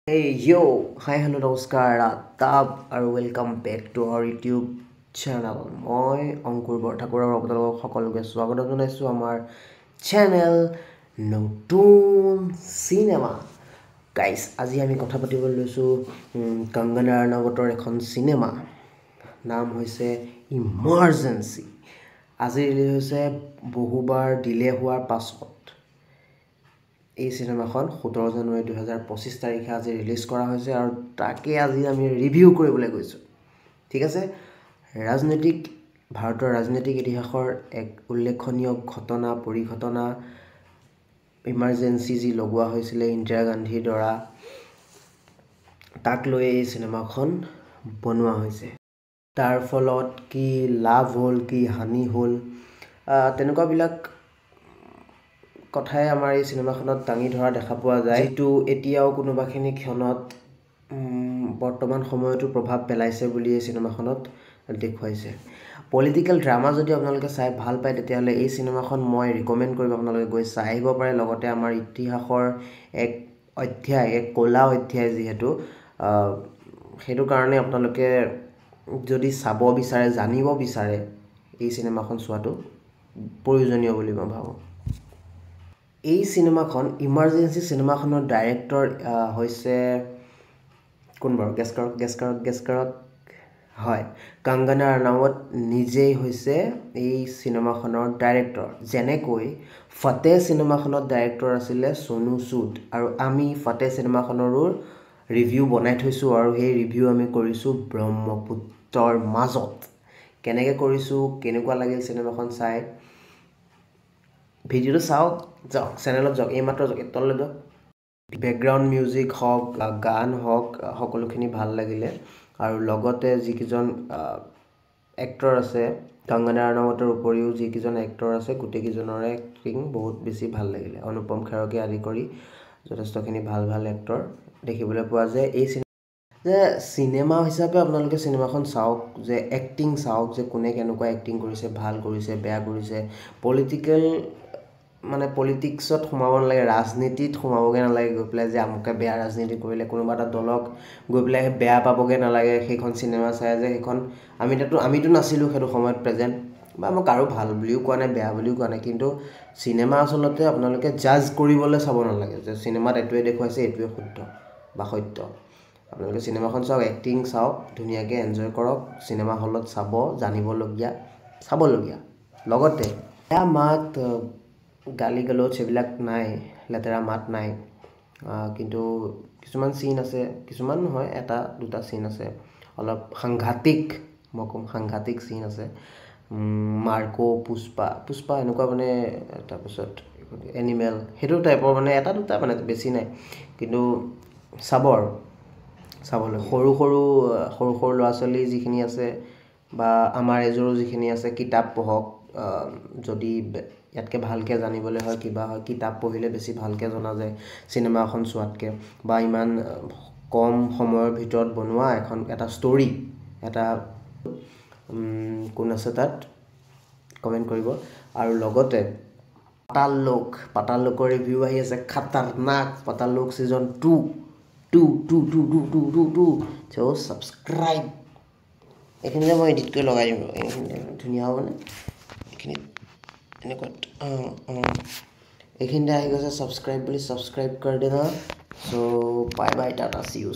Hey yo, hi hello নমস্কাৰ আদাব আৰু welcome back to our YouTube channel. মই অংকুৰ বৰঠাকুৰ আৰু আপোনালোকক সকলোকে স্বাগত জনাইছোঁ আমাৰ চেনেল নতুন চিনেমা। গাইজ, আজি আমি কথা পাতিবলৈ লৈছোঁ কংগনা ৰাণাৱতৰ এখন চিনেমা, নাম হৈছে ইমাৰ্জেঞ্চি। আজি ৰিলিজ হৈছে বহুবাৰ ডিলে হোৱাৰ পাছত। এই চিনেমাখন 17 জানুৱাৰী 2025 তাৰিখে আজি ৰিলিজ কৰা হৈছে আৰু তাকে আজি আমি ৰিভিউ কৰিবলৈ গৈছোঁ। ঠিক আছে, ভাৰতৰ ৰাজনৈতিক ইতিহাসৰ এক উল্লেখনীয় পৰিঘটনা ইমাৰ্জেঞ্চি যি লগোৱা হৈছিলে ইন্দিৰা গান্ধীৰ দ্বাৰা, তাক লৈ এই চিনেমাখন বনোৱা হৈছে। তাৰ ফলত কি লাভ হ'ল, কি হানি হ'ল, তেনেকুৱাবিলাক কথাই আমাৰ এই চিনেমাখনত দাঙি ধৰা দেখা পোৱা যায়, যিটো এতিয়াও কোনোবাখিনি ক্ষণত বৰ্তমান সময়তো প্ৰভাৱ পেলাইছে বুলি এই চিনেমাখনত দেখুৱাইছে। পলিটিকেল ড্ৰামা যদি আপোনালোকে চাই ভাল পায়, তেতিয়াহ'লে এই চিনেমাখন মই ৰিকমেণ্ড কৰিম আপোনালোকে গৈ চাই আহিব পাৰে। লগতে আমাৰ ইতিহাসৰ এক ক'লা অধ্যায় যিহেতু, সেইটো কাৰণে আপোনালোকে যদি চাব বিচাৰে, জানিব বিচাৰে, এই চিনেমাখন চোৱাটো প্ৰয়োজনীয় বুলি মই ভাবোঁ। এই চিনেমাখন ইমাৰ্জেঞ্চি চিনেমাখনৰ ডাইৰেক্টৰ হৈছে কোন বাৰু? গেছ কৰক। হয়, কংগনা ৰাণাৱত নিজেই হৈছে এই চিনেমাখনৰ ডাইৰেক্টৰ। যেনেকৈ ফটেহ চিনেমাখনত ডাইৰেক্টৰ আছিলে সোনু সুদ, আৰু আমি ফটেহ চিনেমাখনৰো ৰিভিউ বনাই থৈছোঁ আৰু সেই ৰিভিউ আমি কৰিছোঁ ব্ৰহ্মপুত্ৰৰ মাজত। কেনেকৈ কৰিছোঁ, কেনেকুৱা লাগিল চিনেমাখন চাই, ভিডিঅ'টো চাওক, যাওক চেনেলত যাওক, এইমাত্ৰ যাওক, তললৈ যাওক। বেকগ্ৰাউণ্ড মিউজিক হওক, গান হওক, সকলোখিনি ভাল লাগিলে। আৰু লগতে যিকেইজন এক্টৰ আছে, কংগনা ৰাণাৱতৰ উপৰিও যিকেইজন এক্টৰ আছে, গোটেইকেইজনৰে এক্টিং বহুত বেছি ভাল লাগিলে। অনুপম খেৰকে আদি কৰি যথেষ্টখিনি ভাল এক্টৰ দেখিবলৈ পোৱা যায়। এই চিনেমা হিচাপে আপোনালোকে চিনেমাখন চাওক, যে এক্টিং চাওক, যে কোনে কেনেকুৱা এক্টিং কৰিছে, ভাল কৰিছে, বেয়া কৰিছে। পলিটিক্সত সোমাব নালাগে, ৰাজনীতিত সোমাবগৈ নালাগে গৈ পেলাই যে আমুকে বেয়া ৰাজনীতি কৰিলে, কোনোবা এটা দলক গৈ পেলাই বেয়া পাবগৈ নালাগে সেইখন চিনেমা চাই, যে সেইখন আমিতো নাছিলোঁ সেইটো সময়ত প্ৰেজেণ্ট, বা মই কাৰো ভাল বুলিও কোৱা নাই, বেয়া বুলিও কোৱা নাই, কিন্তু চিনেমা আচলতে আপোনালোকে জাজ কৰিবলৈ চাব নালাগে যে চিনেমাত এইটোৱে দেখুৱাইছে এইটোৱে শুদ্ধ বা সত্য। আপোনালোকে চিনেমাখন চাওক, এক্টিং চাওক, ধুনীয়াকৈ এনজয় কৰক। চিনেমা হলত চাব, জানিবলগীয়া, চাবলগীয়া। লগতে বেয়া মাত, গালি গালোচ এইবিলাক নাই, লেতেৰা মাত নাই, কিন্তু কিছুমান চিন আছে, কিছুমান নহয়, এটা দুটা চিন আছে অলপ সাংঘাতিক, মই ক'ম সাংঘাতিক চিন আছে। মাৰ্কো, পুষ্পা এনেকুৱা তাৰপিছত এনিমেল, সেইটো টাইপৰ এটা দুটা বেছি নাই, কিন্তু চাবলৈ সৰু ল'ৰা ছোৱালী যিখিনি আছে, বা আমাৰ এজৰো যিখিনি আছে, কিতাপ পঢ়ক। যদি ইয়াতকৈ ভালকৈ জানিবলৈ হয়, কিবা হয়, কিতাপ পঢ়িলে বেছি ভালকৈ জনা যায় চিনেমা এখন চোৱাতকৈ, বা ইমান কম সময়ৰ ভিতৰত বনোৱা এটা ষ্টৰি, কোন আছে তাত কমেণ্ট কৰিব। আৰু লগতে পাতাল লোকৰ ৰিভিউ আহি আছে, খাতাৰনাক পাতাল লোক ছিজন 2 চ' ছাবস্ক্ৰাইব। এইখিনিতে মই এডিট কৰি লগাই দিম, এইখিনি ধুনীয়া হ'বনে? এইখিনিত এনেকুৱা এইখিনিতে আহি গৈছে ছাবস্ক্ৰাইব বুলি, ছাবস্ক্ৰাইব কৰি দেনা। চ' বাই টাটা, চি ইউ।